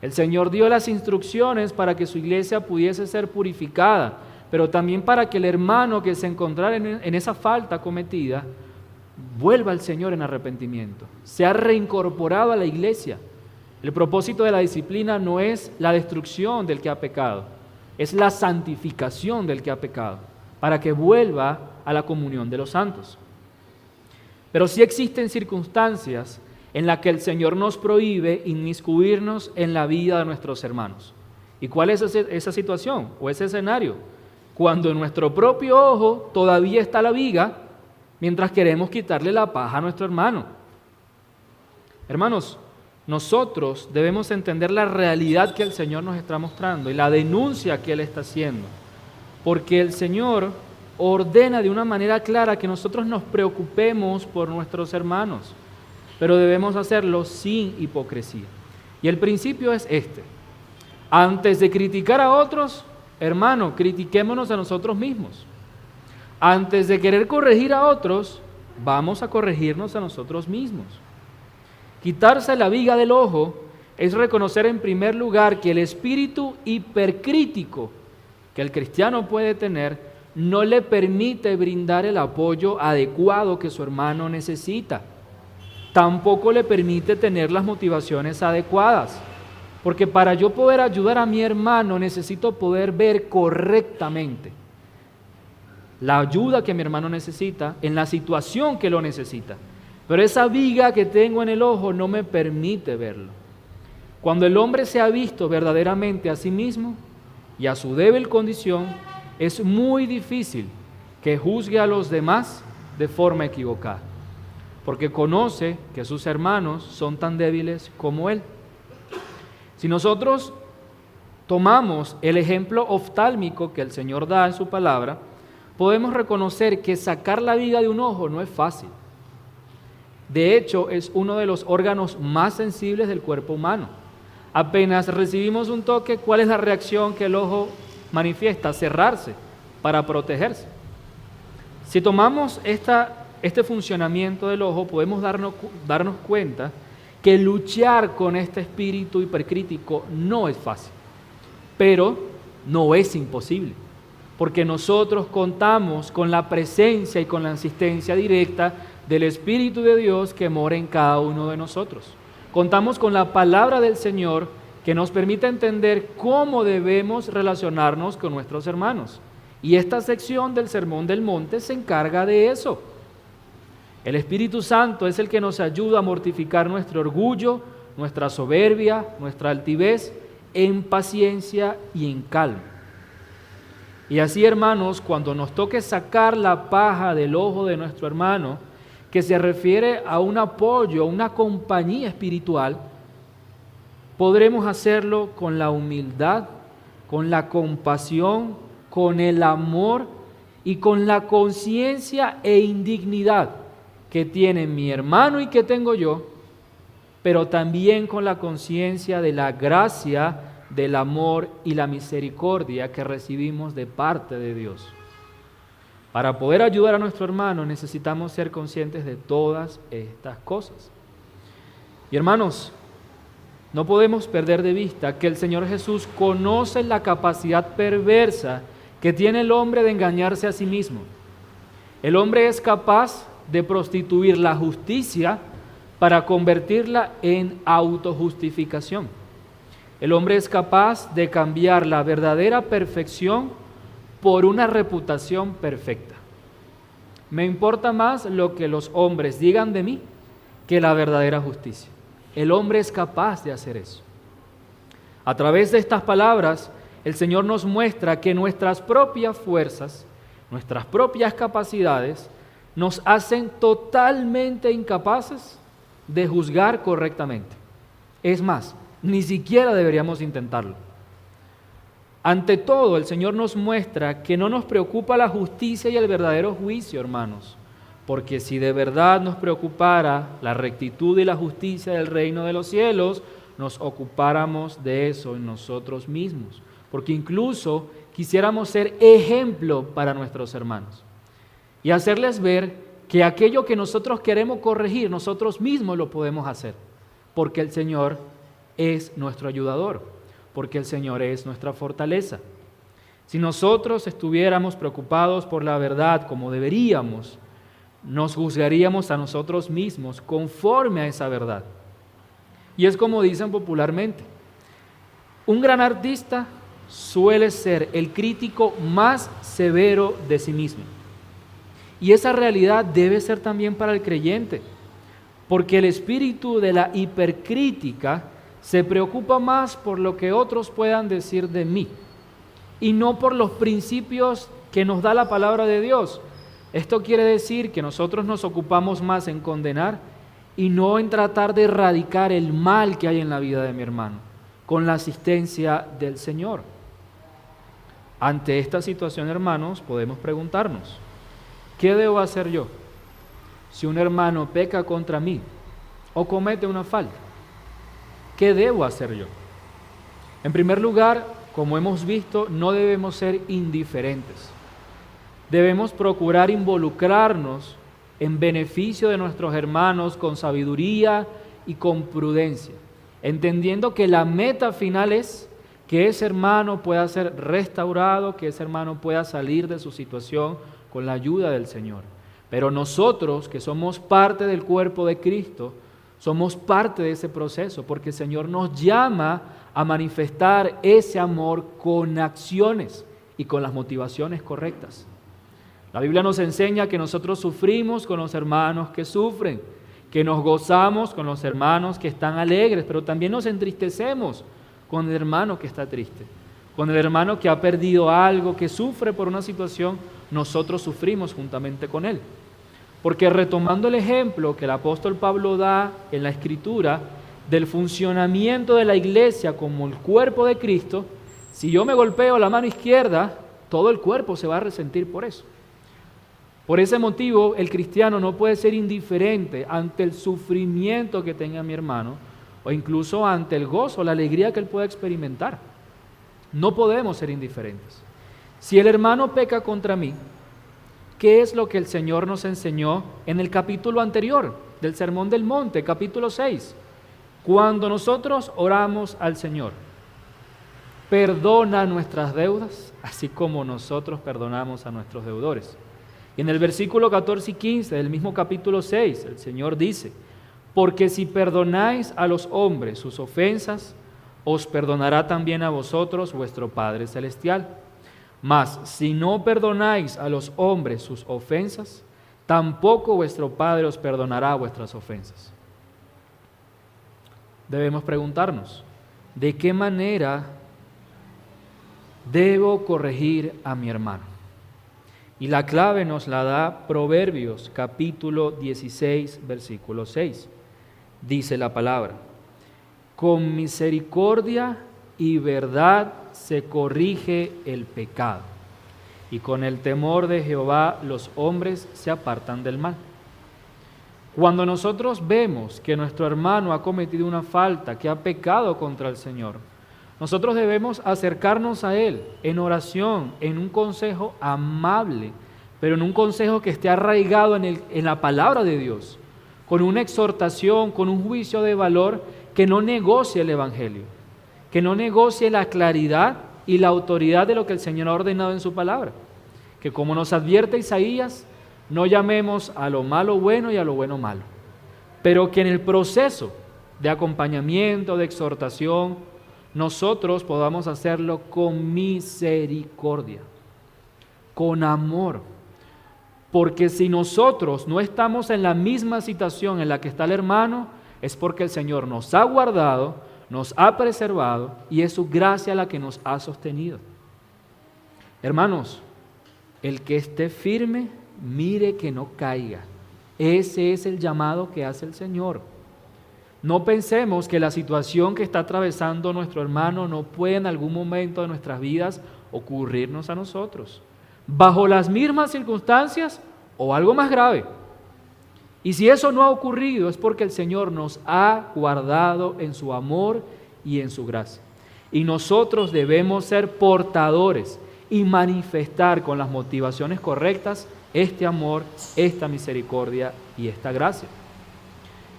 El Señor dio las instrucciones para que su iglesia pudiese ser purificada, pero también para que el hermano que se encontrara en esa falta cometida vuelva al Señor en arrepentimiento, sea reincorporado a la iglesia. El propósito de la disciplina no es la destrucción del que ha pecado, es la santificación del que ha pecado, para que vuelva a la comunión de los santos. Pero sí existen circunstancias en las que el Señor nos prohíbe inmiscuirnos en la vida de nuestros hermanos. ¿Y cuál es esa situación o ese escenario? Cuando en nuestro propio ojo todavía está la viga, mientras queremos quitarle la paja a nuestro hermano. Hermanos, nosotros debemos entender la realidad que el Señor nos está mostrando y la denuncia que Él está haciendo, porque el Señor ordena de una manera clara que nosotros nos preocupemos por nuestros hermanos, pero debemos hacerlo sin hipocresía. Y el principio es este: antes de criticar a otros, hermano, critiquémonos a nosotros mismos. Antes de querer corregir a otros, vamos a corregirnos a nosotros mismos. Quitarse la viga del ojo es reconocer en primer lugar que el espíritu hipercrítico que el cristiano puede tener no le permite brindar el apoyo adecuado que su hermano necesita. Tampoco le permite tener las motivaciones adecuadas, porque para yo poder ayudar a mi hermano necesito poder ver correctamente la ayuda que mi hermano necesita en la situación que lo necesita. Pero esa viga que tengo en el ojo no me permite verlo. Cuando el hombre se ha visto verdaderamente a sí mismo y a su débil condición, es muy difícil que juzgue a los demás de forma equivocada, porque conoce que sus hermanos son tan débiles como él. Si nosotros tomamos el ejemplo oftálmico que el Señor da en su palabra, podemos reconocer que sacar la viga de un ojo no es fácil. De hecho, es uno de los órganos más sensibles del cuerpo humano. Apenas recibimos un toque, ¿cuál es la reacción que el ojo manifiesta? Cerrarse para protegerse. Si tomamos este funcionamiento del ojo, podemos darnos cuenta que luchar con este espíritu hipercrítico no es fácil, pero no es imposible, porque nosotros contamos con la presencia y con la asistencia directa del Espíritu de Dios que mora en cada uno de nosotros. Contamos con la palabra del Señor que nos permite entender cómo debemos relacionarnos con nuestros hermanos. Y esta sección del Sermón del Monte se encarga de eso. El Espíritu Santo es el que nos ayuda a mortificar nuestro orgullo, nuestra soberbia, nuestra altivez, en paciencia y en calma. Y así, hermanos, cuando nos toque sacar la paja del ojo de nuestro hermano, que se refiere a un apoyo, a una compañía espiritual, podremos hacerlo con la humildad, con la compasión, con el amor y con la conciencia e indignidad que tiene mi hermano y que tengo yo, pero también con la conciencia de la gracia, del amor y la misericordia que recibimos de parte de Dios. Para poder ayudar a nuestro hermano necesitamos ser conscientes de todas estas cosas. Y hermanos, no podemos perder de vista que el Señor Jesús conoce la capacidad perversa que tiene el hombre de engañarse a sí mismo. El hombre es capaz de prostituir la justicia para convertirla en autojustificación. El hombre es capaz de cambiar la verdadera perfección por una reputación perfecta. Me importa más lo que los hombres digan de mí que la verdadera justicia. El hombre es capaz de hacer eso. A través de estas palabras, el Señor nos muestra que nuestras propias fuerzas, nuestras propias capacidades, nos hacen totalmente incapaces de juzgar correctamente. Es más, ni siquiera deberíamos intentarlo. Ante todo, el Señor nos muestra que no nos preocupa la justicia y el verdadero juicio, hermanos, porque si de verdad nos preocupara la rectitud y la justicia del reino de los cielos, nos ocupáramos de eso en nosotros mismos, porque incluso quisiéramos ser ejemplo para nuestros hermanos y hacerles ver que aquello que nosotros queremos corregir, nosotros mismos lo podemos hacer, porque el Señor es nuestro ayudador, porque el Señor es nuestra fortaleza. Si nosotros estuviéramos preocupados por la verdad como deberíamos, nos juzgaríamos a nosotros mismos conforme a esa verdad. Y es como dicen popularmente, un gran artista suele ser el crítico más severo de sí mismo. Y esa realidad debe ser también para el creyente, porque el espíritu de la hipercrítica se preocupa más por lo que otros puedan decir de mí y no por los principios que nos da la palabra de Dios. Esto quiere decir que nosotros nos ocupamos más en condenar y no en tratar de erradicar el mal que hay en la vida de mi hermano, con la asistencia del Señor. Ante esta situación, hermanos, podemos preguntarnos, ¿qué debo hacer yo si un hermano peca contra mí o comete una falta? ¿Qué debo hacer yo? En primer lugar, como hemos visto, no debemos ser indiferentes. debemos procurar involucrarnos en beneficio de nuestros hermanos con sabiduría y con prudencia, entendiendo que la meta final es que ese hermano pueda ser restaurado, que ese hermano pueda salir de su situación con la ayuda del Señor. Pero nosotros, que somos parte del cuerpo de Cristo, somos parte de ese proceso, porque el Señor nos llama a manifestar ese amor con acciones y con las motivaciones correctas. La Biblia nos enseña que nosotros sufrimos con los hermanos que sufren, que nos gozamos con los hermanos que están alegres, pero también nos entristecemos con el hermano que está triste, con el hermano que ha perdido algo, que sufre por una situación. Nosotros sufrimos juntamente con él. Porque retomando el ejemplo que el apóstol Pablo da en la Escritura del funcionamiento de la iglesia como el cuerpo de Cristo, si yo me golpeo la mano izquierda, todo el cuerpo se va a resentir por eso. Por ese motivo, el cristiano no puede ser indiferente ante el sufrimiento que tenga mi hermano o incluso ante el gozo, la alegría que él pueda experimentar. No podemos ser indiferentes. Si el hermano peca contra mí, ¿qué es lo que el Señor nos enseñó en el capítulo anterior del Sermón del Monte, capítulo 6? Cuando nosotros oramos al Señor, perdona nuestras deudas, así como nosotros perdonamos a nuestros deudores. Y en el versículo 14 y 15 del mismo capítulo 6, el Señor dice: porque si perdonáis a los hombres sus ofensas, os perdonará también a vosotros vuestro Padre Celestial. Mas si no perdonáis a los hombres sus ofensas, tampoco vuestro Padre os perdonará vuestras ofensas. Debemos preguntarnos, ¿de qué manera debo corregir a mi hermano? Y la clave nos la da Proverbios capítulo 16, versículo 6. Dice la palabra: con misericordia y verdad se corrige el pecado, y con el temor de Jehová los hombres se apartan del mal. Cuando nosotros vemos que nuestro hermano ha cometido una falta, que ha pecado contra el Señor, nosotros debemos acercarnos a él en oración, en un consejo amable, pero en un consejo que esté arraigado en la palabra de Dios, con una exhortación, con un juicio de valor que no negocie el Evangelio, que no negocie la claridad y la autoridad de lo que el Señor ha ordenado en su palabra. Que como nos advierte Isaías, no llamemos a lo malo bueno y a lo bueno malo, pero que en el proceso de acompañamiento, de exhortación, nosotros podamos hacerlo con misericordia, con amor. Porque si nosotros no estamos en la misma situación en la que está el hermano, es porque el Señor nos ha guardado, nos ha preservado y es su gracia la que nos ha sostenido. Hermanos, el que esté firme, mire que no caiga. Ese es el llamado que hace el Señor. No pensemos que la situación que está atravesando nuestro hermano no puede en algún momento de nuestras vidas ocurrirnos a nosotros, bajo las mismas circunstancias o algo más grave. Y si eso no ha ocurrido es porque el Señor nos ha guardado en su amor y en su gracia. Y nosotros debemos ser portadores y manifestar con las motivaciones correctas este amor, esta misericordia y esta gracia.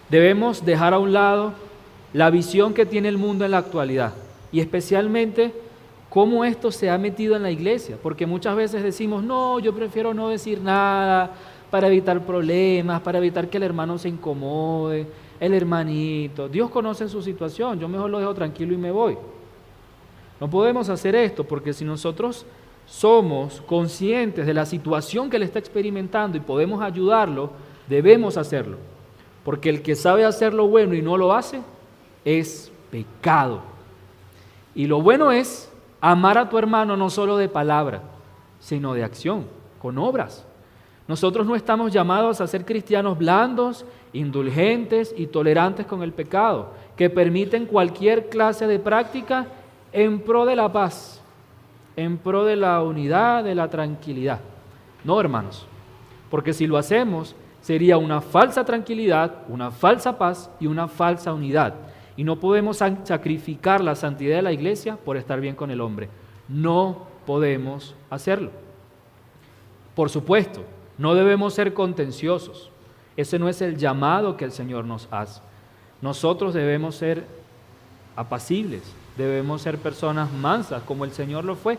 Debemos dejar a un lado la visión que tiene el mundo en la actualidad y especialmente cómo esto se ha metido en la iglesia, porque muchas veces decimos, no, yo prefiero no decir nada para evitar problemas, para evitar que el hermano se incomode, el hermanito. Dios conoce su situación, yo mejor lo dejo tranquilo y me voy. No podemos hacer esto porque si nosotros somos conscientes de la situación que él está experimentando y podemos ayudarlo, debemos hacerlo. Porque el que sabe hacer lo bueno y no lo hace, es pecado. Y lo bueno es amar a tu hermano no solo de palabra, sino de acción, con obras. Nosotros no estamos llamados a ser cristianos blandos, indulgentes y tolerantes con el pecado, que permiten cualquier clase de práctica en pro de la paz, en pro de la unidad, de la tranquilidad. No, hermanos, porque si lo hacemos, sería una falsa tranquilidad, una falsa paz y una falsa unidad. Y no podemos sacrificar la santidad de la iglesia por estar bien con el hombre. No podemos hacerlo. Por supuesto, no debemos ser contenciosos. Ese no es el llamado que el Señor nos hace. Nosotros debemos ser apacibles, debemos ser personas mansas como el Señor lo fue.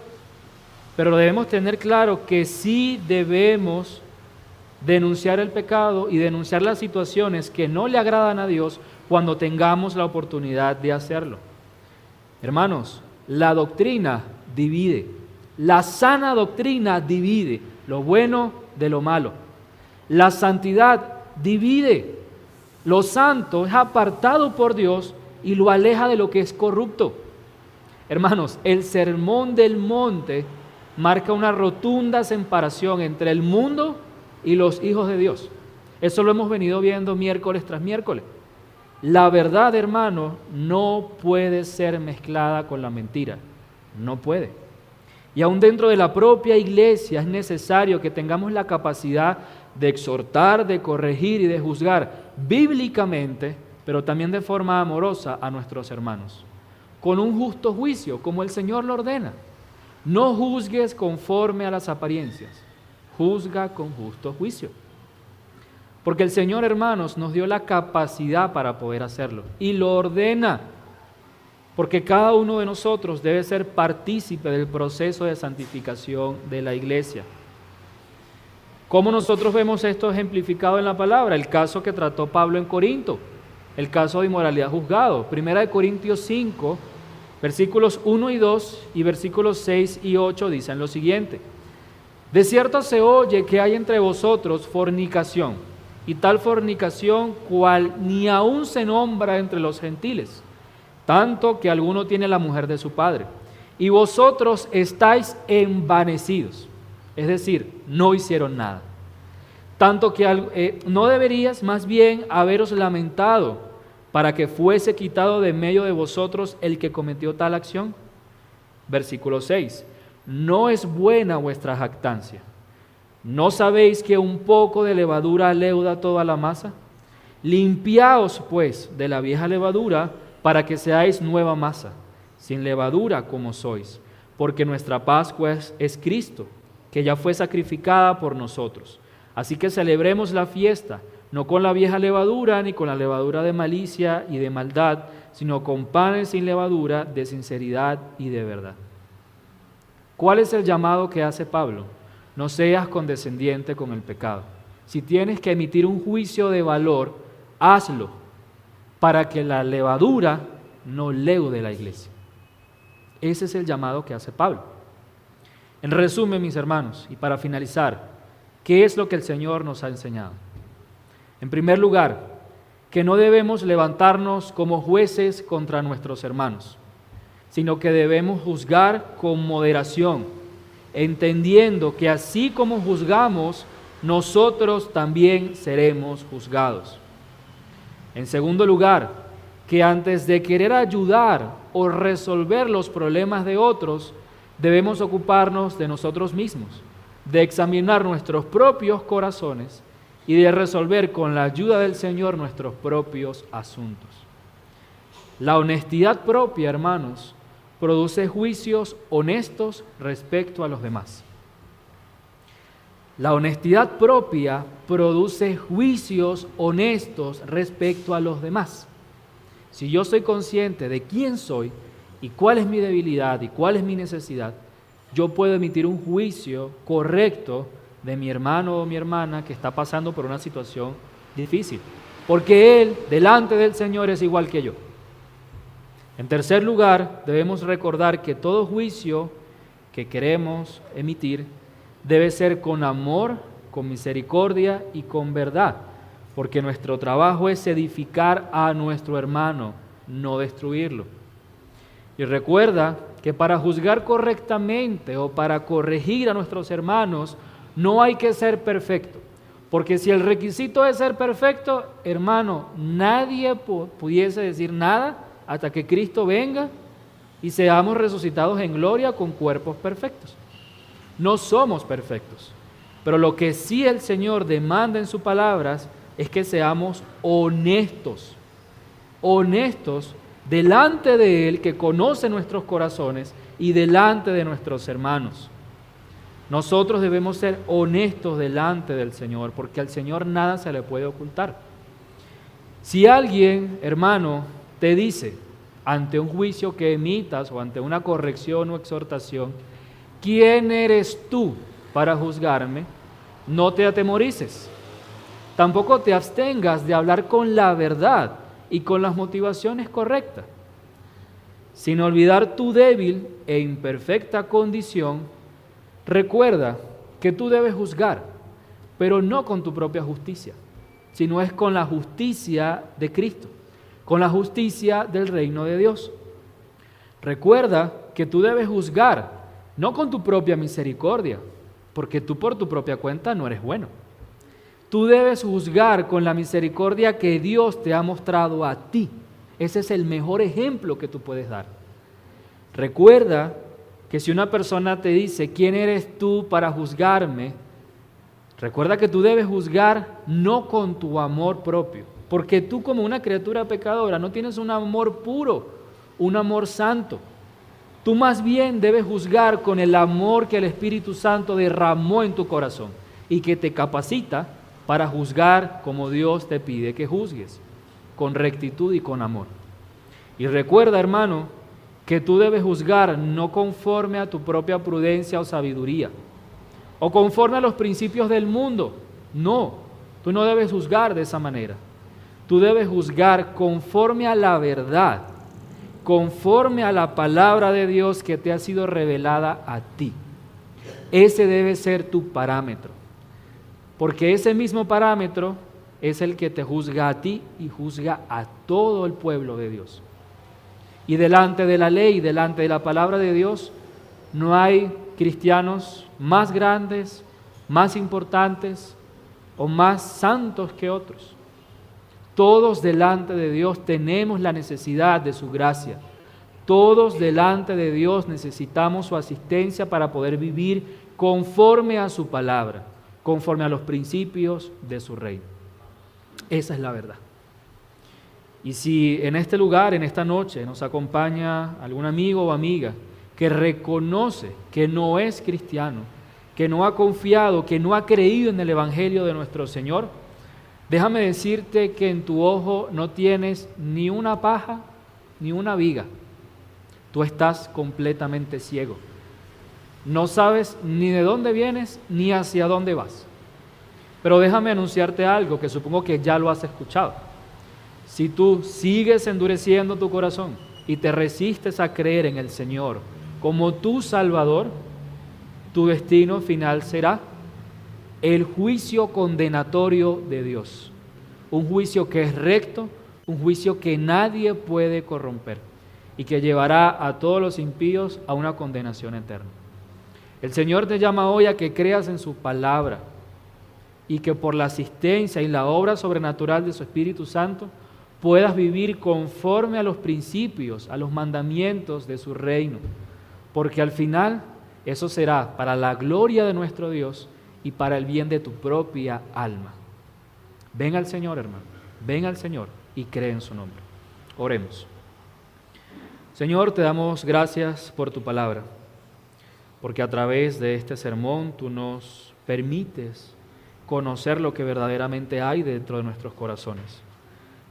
Pero debemos tener claro que sí debemos denunciar el pecado y denunciar las situaciones que no le agradan a Dios cuando tengamos la oportunidad de hacerlo. Hermanos, la doctrina divide, la sana doctrina divide lo bueno de lo malo. La santidad divide, lo santo es apartado por Dios y lo aleja de lo que es corrupto. Hermanos, el Sermón del Monte marca una rotunda separación entre el mundo y los hijos de Dios. Eso lo hemos venido viendo miércoles tras miércoles. La verdad, hermano, no puede ser mezclada con la mentira. No puede. Y aún dentro de la propia iglesia es necesario que tengamos la capacidad de exhortar, de corregir y de juzgar bíblicamente, pero también de forma amorosa a nuestros hermanos, con un justo juicio, como el Señor lo ordena. No juzgues conforme a las apariencias, juzga con justo juicio. Porque el Señor, hermanos, nos dio la capacidad para poder hacerlo y lo ordena, porque cada uno de nosotros debe ser partícipe del proceso de santificación de la iglesia. ¿Cómo nosotros vemos esto ejemplificado en la palabra? El caso que trató Pablo en Corinto, el caso de inmoralidad juzgado. Primera de Corintios 5, versículos 1 y 2 y versículos 6 y 8 dicen lo siguiente: de cierto se oye que hay entre vosotros fornicación, y tal fornicación cual ni aún se nombra entre los gentiles, tanto que alguno tiene la mujer de su padre. Y vosotros estáis envanecidos, es decir, no hicieron nada. Tanto que no deberías más bien haberos lamentado para que fuese quitado de medio de vosotros el que cometió tal acción. Versículo 6. No es buena vuestra jactancia. ¿No sabéis que un poco de levadura leuda toda la masa? Limpiaos pues de la vieja levadura para que seáis nueva masa, sin levadura como sois, porque nuestra Pascua es Cristo, que ya fue sacrificada por nosotros. Así que celebremos la fiesta, no con la vieja levadura, ni con la levadura de malicia y de maldad, sino con panes sin levadura, de sinceridad y de verdad. ¿Cuál es el llamado que hace Pablo? No seas condescendiente con el pecado. Si tienes que emitir un juicio de valor, hazlo, para que la levadura no leude la iglesia. Ese es el llamado que hace Pablo. En resumen, mis hermanos, y para finalizar, ¿qué es lo que el Señor nos ha enseñado? En primer lugar, que no debemos levantarnos como jueces contra nuestros hermanos, sino que debemos juzgar con moderación, entendiendo que así como juzgamos, nosotros también seremos juzgados. En segundo lugar, que antes de querer ayudar o resolver los problemas de otros, debemos ocuparnos de nosotros mismos, de examinar nuestros propios corazones y de resolver con la ayuda del Señor nuestros propios asuntos. La honestidad propia, hermanos, produce juicios honestos respecto a los demás. La honestidad propia produce juicios honestos respecto a los demás. Si yo soy consciente de quién soy y cuál es mi debilidad y cuál es mi necesidad, yo puedo emitir un juicio correcto de mi hermano o mi hermana que está pasando por una situación difícil, porque él, delante del Señor, es igual que yo. En tercer lugar, debemos recordar que todo juicio que queremos emitir debe ser con amor, con misericordia y con verdad, porque nuestro trabajo es edificar a nuestro hermano, no destruirlo. Y recuerda que para juzgar correctamente o para corregir a nuestros hermanos no hay que ser perfecto, porque si el requisito es ser perfecto, hermano, nadie pudiese decir nada hasta que Cristo venga y seamos resucitados en gloria con cuerpos perfectos. No somos perfectos, pero lo que sí el Señor demanda en sus palabras es que seamos honestos delante de Él, que conoce nuestros corazones, y delante de nuestros hermanos. Nosotros debemos ser honestos delante del Señor, porque al Señor nada se le puede ocultar. Si alguien, hermano, te dice ante un juicio que emitas o ante una corrección o exhortación, ¿quién eres tú para juzgarme? No te atemorices. Tampoco te abstengas de hablar con la verdad y con las motivaciones correctas, sin olvidar tu débil e imperfecta condición. Recuerda que tú debes juzgar, pero no con tu propia justicia, sino es con la justicia de Cristo, con la justicia del reino de Dios. Recuerda que tú debes juzgar, no con tu propia misericordia, porque tú por tu propia cuenta no eres bueno. Tú debes juzgar con la misericordia que Dios te ha mostrado a ti. Ese es el mejor ejemplo que tú puedes dar. Recuerda que si una persona te dice, ¿quién eres tú para juzgarme? Recuerda que tú debes juzgar no con tu amor propio, porque tú como una criatura pecadora no tienes un amor puro, un amor santo. Tú más bien debes juzgar con el amor que el Espíritu Santo derramó en tu corazón y que te capacita para juzgar como Dios te pide que juzgues, con rectitud y con amor. Y recuerda, hermano, que tú debes juzgar no conforme a tu propia prudencia o sabiduría, o conforme a los principios del mundo. No, tú no debes juzgar de esa manera. Tú debes juzgar conforme a la verdad, conforme a la palabra de Dios que te ha sido revelada a ti. Ese debe ser tu parámetro, porque ese mismo parámetro es el que te juzga a ti y juzga a todo el pueblo de Dios. Y delante de la ley, delante de la palabra de Dios, no hay cristianos más grandes, más importantes o más santos que otros. Todos delante de Dios tenemos la necesidad de su gracia. Todos delante de Dios necesitamos su asistencia para poder vivir conforme a su palabra, conforme a los principios de su reino. Esa es la verdad. Y si en este lugar, en esta noche, nos acompaña algún amigo o amiga que reconoce que no es cristiano, que no ha confiado, que no ha creído en el Evangelio de nuestro Señor, déjame decirte que en tu ojo no tienes ni una paja ni una viga. Tú estás completamente ciego. No sabes ni de dónde vienes ni hacia dónde vas. Pero déjame anunciarte algo que supongo que ya lo has escuchado. Si tú sigues endureciendo tu corazón y te resistes a creer en el Señor como tu Salvador, tu destino final será el juicio condenatorio de Dios. Un juicio que es recto, un juicio que nadie puede corromper y que llevará a todos los impíos a una condenación eterna. El Señor te llama hoy a que creas en su palabra y que por la asistencia y la obra sobrenatural de su Espíritu Santo puedas vivir conforme a los principios, a los mandamientos de su reino, porque al final eso será para la gloria de nuestro Dios y para el bien de tu propia alma. Ven al Señor, hermano, ven al Señor y cree en su nombre. Oremos. Señor, te damos gracias por tu palabra, porque a través de este sermón tú nos permites conocer lo que verdaderamente hay dentro de nuestros corazones.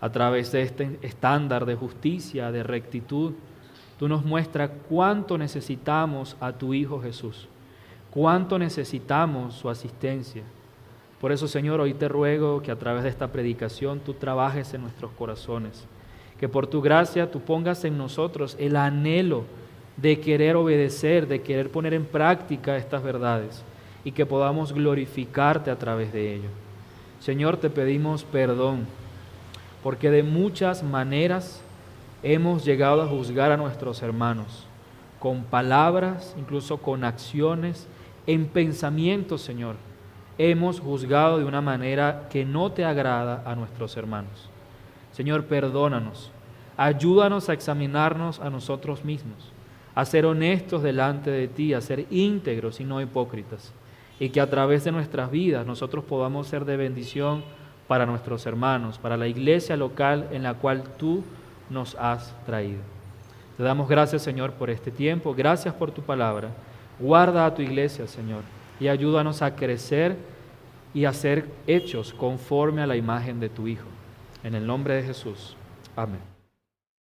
A través de este estándar de justicia, de rectitud, tú nos muestras cuánto necesitamos a tu Hijo Jesús, cuánto necesitamos su asistencia. Por eso, Señor, hoy te ruego que a través de esta predicación tú trabajes en nuestros corazones, que por tu gracia tú pongas en nosotros el anhelo de querer obedecer, de querer poner en práctica estas verdades y que podamos glorificarte a través de ello. Señor, te pedimos perdón, porque de muchas maneras hemos llegado a juzgar a nuestros hermanos, con palabras, incluso con acciones, en pensamientos, Señor. Hemos juzgado de una manera que no te agrada a nuestros hermanos. Señor, perdónanos, ayúdanos a examinarnos a nosotros mismos, a ser honestos delante de ti, a ser íntegros y no hipócritas, y que a través de nuestras vidas nosotros podamos ser de bendición para nuestros hermanos, para la iglesia local en la cual tú nos has traído. Te damos gracias, Señor, por este tiempo. Gracias por tu palabra. Guarda a tu iglesia, Señor. y ayúdanos a crecer y a ser hechos conforme a la imagen de tu Hijo. En el nombre de Jesús. Amén.